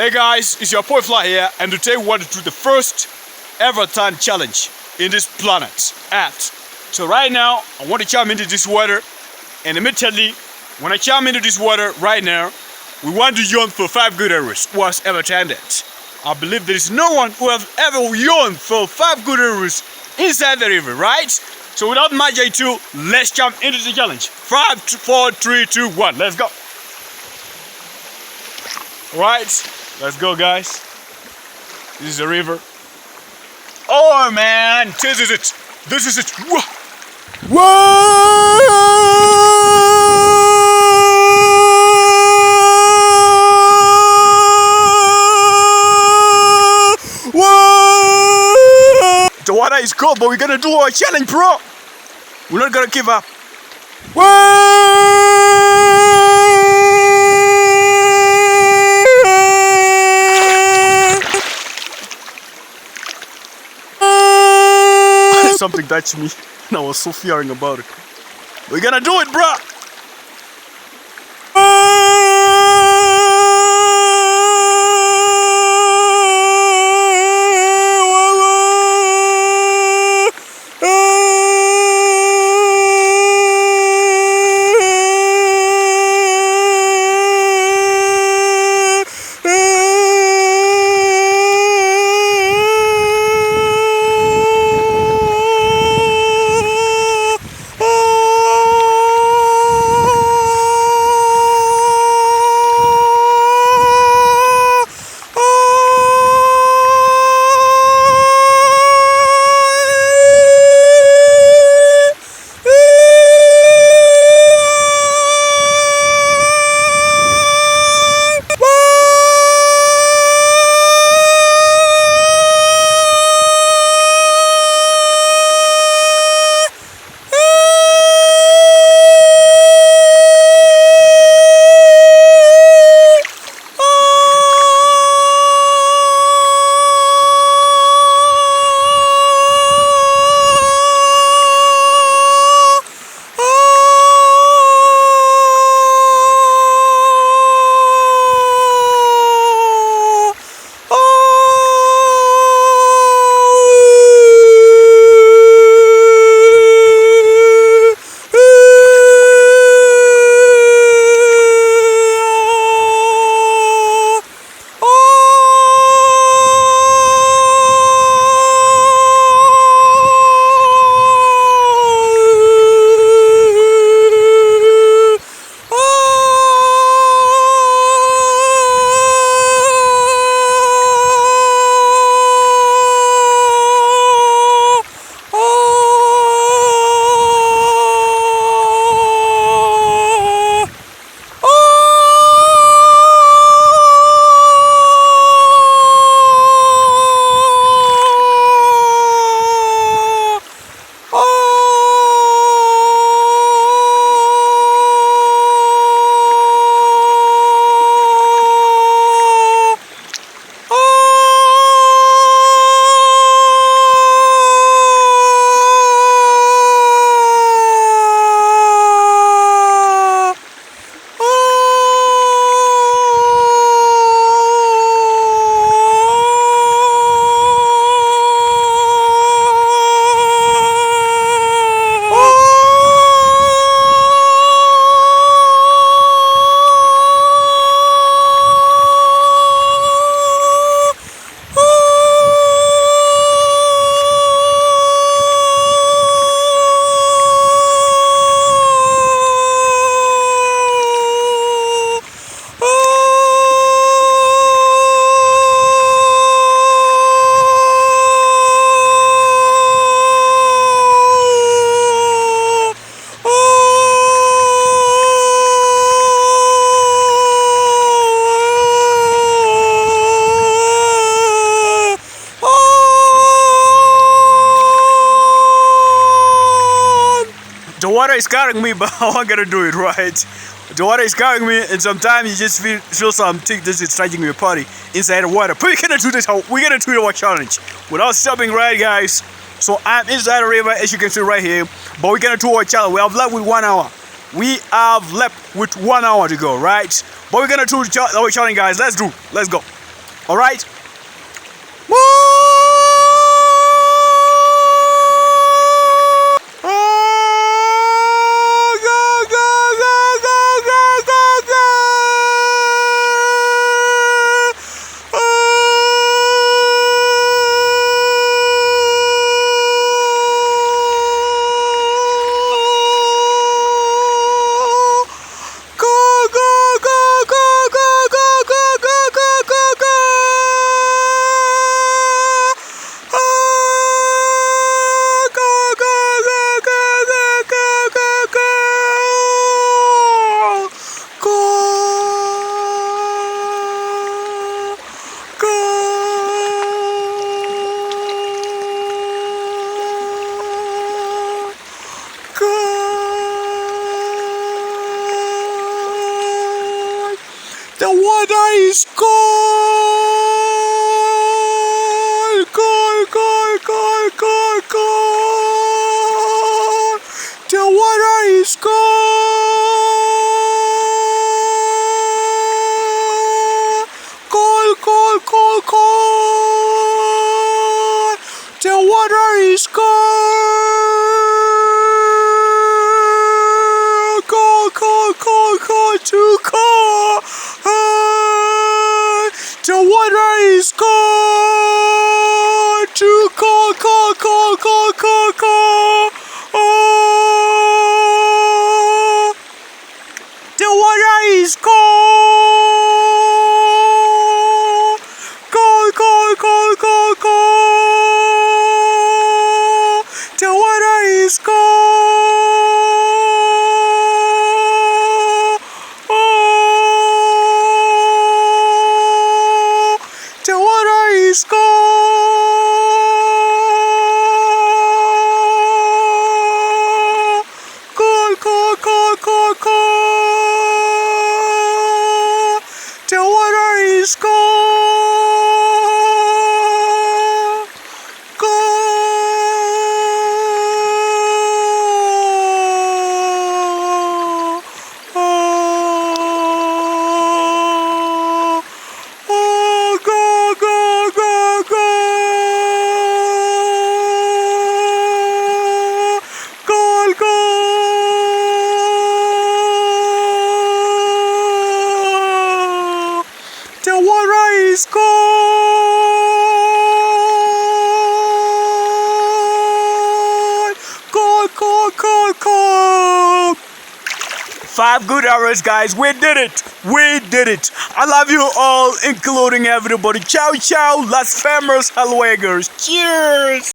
Hey guys, it's your boy Fly here, and today we want to do the first ever time challenge in this planet, Earth. So right now, I want to jump into this water, and immediately, when I jump into this water right now, we want to yawn for 5 good hours who has ever attended. I believe there is no one who has ever yawned for 5 good hours inside the river, right? So without much ado, let's jump into the challenge. 5, 4, 3, 2, 1, let's go. Alright, let's go guys. This is the river. Oh man, this is it. This is it. Whoa. Whoa. Whoa. The water is cold, but we're gonna do our challenge, bro. We're not gonna give up. Whoa. Something touched me and I was so fearing about it. We're gonna do it, bruh! The water is carrying me, but I'm gonna do it, right? The water is carrying me, and sometimes you just feel something this is striking your body inside the water. But we're gonna do this. We're gonna do our challenge without stopping, right, guys? So I'm inside the river, as you can see right here. But we're gonna do our challenge. We have left with 1 hour. We have left with 1 hour to go, right? But we're gonna do our challenge, guys. Let's go. All right. The water is cold, cold, cold, cold, cold, cold. The water is cold, cold, cold, cold, cold. The water is cold, cold, cold, cold, cold, too cold. The water is cold, too cold, cold, cold, cold, cold, cold. Oh, the water is cold, cold, cold, cold, cold, cold. The water is cold. The water is cold, cold, cold, cold, cold, cold. The water is cold, cold. The water is cold, cold, cold, cold, cold. 5 good hours, guys. We did it. We did it. I love you all, including everybody. Ciao, ciao, Las Famous Halwagers. Cheers.